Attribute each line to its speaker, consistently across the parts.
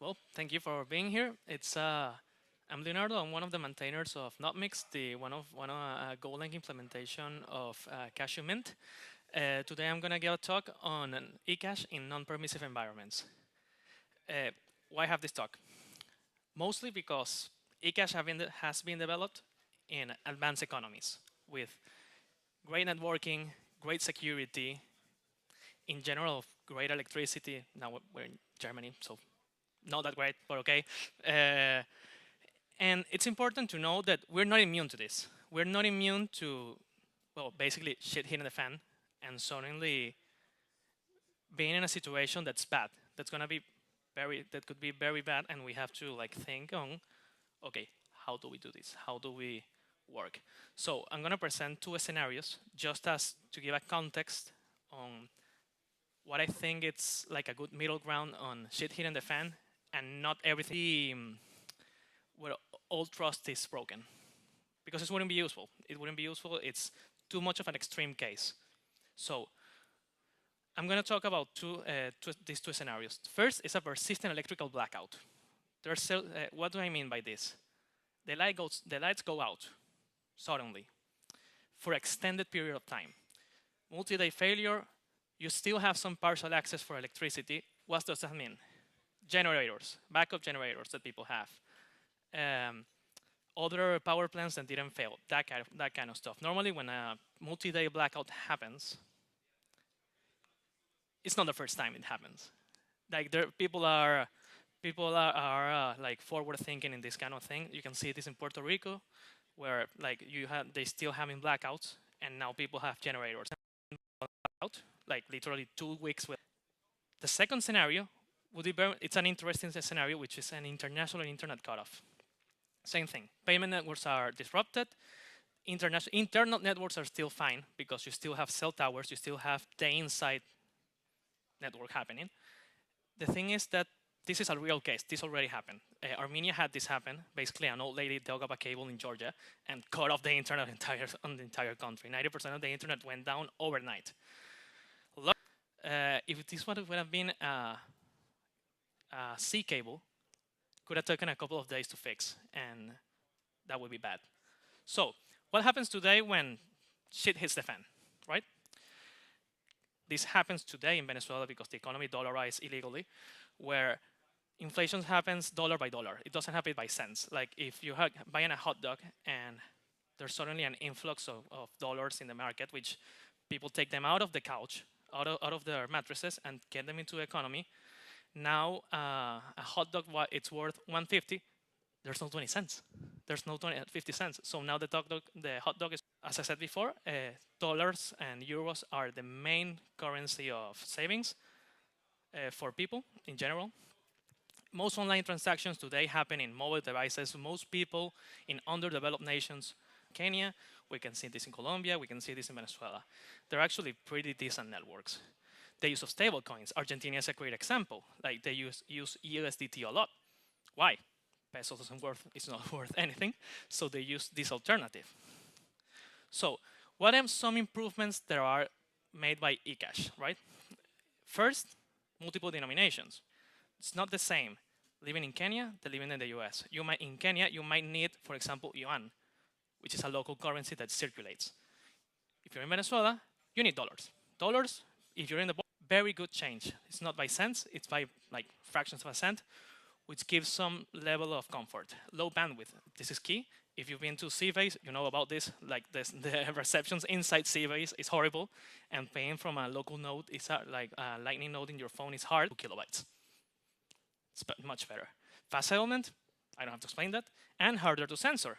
Speaker 1: Well, thank you for being here. I'm Leonardo. I'm one of the maintainers of NotMix, the one of Golang implementation of Cashew Mint. Today I'm gonna give a talk on an ecash in non-permissive environments. Uh, why have this talk? Mostly because ecash has been developed in advanced economies with great networking, great security, in general, great electricity. Now we're in Germany, so not that great, but okay. Uh, And it's important to know that we're not immune to this. We're not immune to, well, basically shit hitting the fan and suddenly being in a situation that's bad. That could be very bad, and we have to like think on, okay, how do we do this? How do we work? So I'm gonna present two scenarios just as to give a context on what I think it's like a good middle ground on shit hitting the fan and not everything where all trust is broken, because it wouldn't be useful. It wouldn't be useful. It's too much of an extreme case. So I'm going to talk about these two scenarios. First is a persistent electrical blackout. What do I mean by this? The lights go out suddenly for extended period of time. Multi-day failure. You still have some partial access for electricity. What does that mean? Generators, backup generators that people have. Other power plants that didn't fail, that kind of stuff. Normally, when a multi-day blackout happens, it's not the first time it happens. Like people are like forward thinking in this kind of thing. You can see this in Puerto Rico, where like they still having blackouts, and now people have generators out, like literally 2 weeks with. The second scenario would be it's an interesting scenario, which is an international internet cutoff. Same thing. Payment networks are disrupted. Internal networks are still fine because you still have cell towers, you still have the inside network happening. The thing is that this is a real case. This already happened. Armenia had this happen. Basically, an old lady dug up a cable in Georgia and cut off the internet on the entire country. 90% of the internet went down overnight. If this would have been a C cable, could have taken a couple of days to fix, and that would be bad. So what happens today when shit hits the fan, right? This happens today in Venezuela because the economy dollarized illegally, where inflation happens dollar by dollar. It doesn't happen by cents. Like if you are buying a hot dog and there's suddenly an influx of dollars in the market, which people take them out of the couch, out of their mattresses and get them into the economy. Now a hot dog, it's worth 150. There's no 20 cents. There's no 50 cents. So now the hot dog is, as I said before, dollars and euros are the main currency of savings for people in general. Most online transactions today happen in mobile devices. Most people in underdeveloped nations, Kenya, we can see this in Colombia, we can see this in Venezuela. They're actually pretty decent networks. The use of stable coins. Argentina is a great example. Like they use USDT a lot. Why? Peso it's not worth anything, so they use this alternative. So what are some improvements that are made by ecash, right? First, multiple denominations. It's not the same living in Kenya than living in the US. In Kenya, you might need, for example, yuan, which is a local currency that circulates. If you're in Venezuela, you need dollars. Dollars, if you're in the very good change. It's not by cents, it's by like fractions of a cent, which gives some level of comfort. Low bandwidth, this is key. If you've been to Seabase, you know about this. Like the receptions inside Seabase is horrible, and paying from a local node is like a lightning node in your phone is hard. 2 kilobytes. It's much better. Fast settlement, I don't have to explain that, and harder to censor.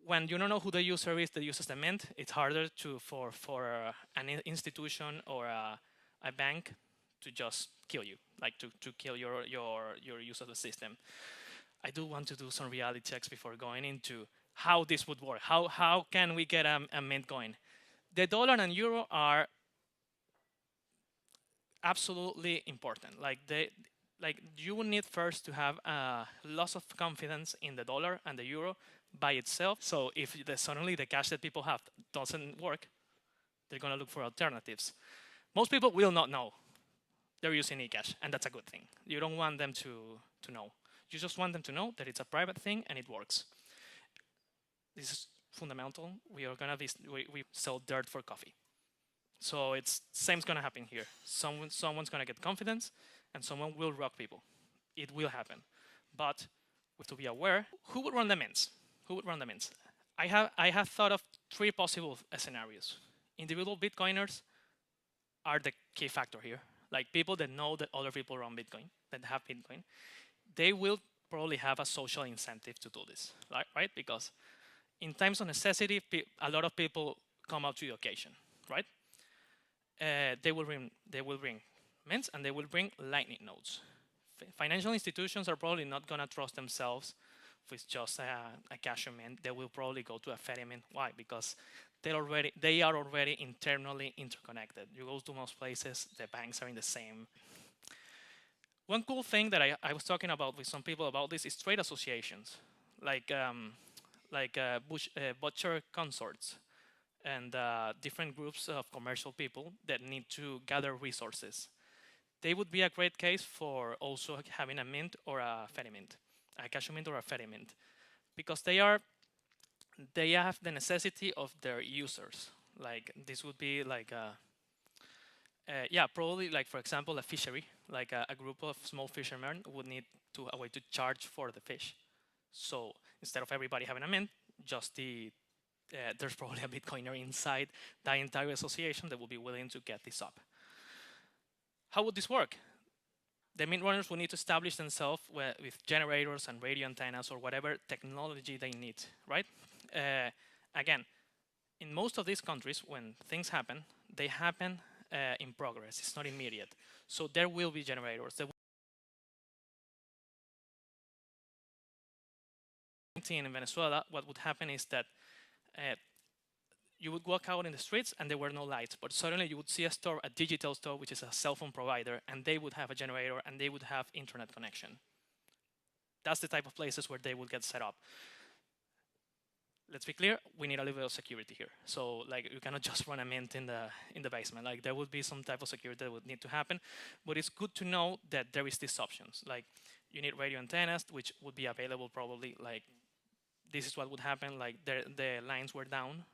Speaker 1: When you don't know who the user is that uses the mint, it's harder for an institution or a bank to just kill you, like to kill your use of the system. I do want to do some reality checks before going into how this would work. How can we get a mint going? The dollar and euro are absolutely important. Like you will need first to have a loss of confidence in the dollar and the euro by itself. So if suddenly the cash that people have doesn't work, they're going to look for alternatives. Most people will not know. they're using ecash, and that's a good thing. You don't want them to know. You just want them to know that it's a private thing and it works. This is fundamental. We are gonna be we sell dirt for coffee. So it's same's gonna happen here. Someone's gonna get confidence, and someone will rock people. It will happen, but we have to be aware. Who would run the mints? Who would run the mints? I have thought of three possible scenarios. Individual Bitcoiners are the key factor here. Like people that know that other people run Bitcoin, that have Bitcoin, they will probably have a social incentive to do this, right? Because in times of necessity, a lot of people come out to the occasion, right? They will bring mints and they will bring Lightning nodes. Financial institutions are probably not gonna trust themselves with just a cashew mint. They will probably go to a Ethereum mint. Why? Because they are already internally interconnected. You go to most places, the banks are in the same. One cool thing that I was talking about with some people about this is trade associations, like butcher consorts and different groups of commercial people that need to gather resources. They would be a great case for also having a mint or a Ethereum mint, a cashew mint or a Ethereum mint, because they have the necessity of their users. Like this would be like yeah, probably like for example a fishery, like a group of small fishermen would need a way to charge for the fish. So instead of everybody having a mint, just there's probably a Bitcoiner inside the entire association that will be willing to get this up. How would this work? The mint runners will need to establish themselves with generators and radio antennas or whatever technology they need, right? Again, in most of these countries, when things happen, they happen in progress. It's not immediate. So there will be generators. In Venezuela, what would happen is that you would walk out in the streets and there were no lights, but suddenly you would see a store, a digital store, which is a cell phone provider, and they would have a generator and they would have internet connection. That's the type of places where they would get set up. Let's be clear, we need a little bit of security here. So like you cannot just run a mint in the basement. Like there would be some type of security that would need to happen, but it's good to know that there is these options. Like you need radio antennas, which would be available probably like, this is what would happen, like the lines were down,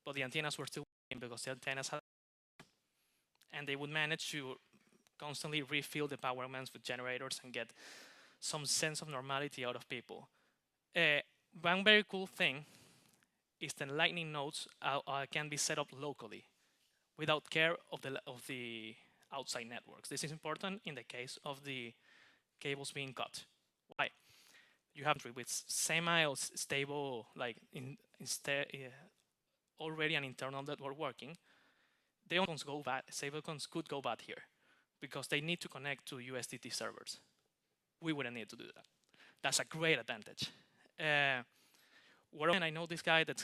Speaker 1: but the antennas were still working because the antennas had, and they would manage to constantly refill the power lines with generators and get some sense of normality out of people. One very cool thing is that Lightning nodes can be set up locally without care of the outside networks. This is important in the case of the cables being cut. Why? You have with semi-stable, like already an internal network working. The stablecoins could go bad here because they need to connect to USDT servers. We wouldn't need to do that. That's a great advantage. And I know this guy that's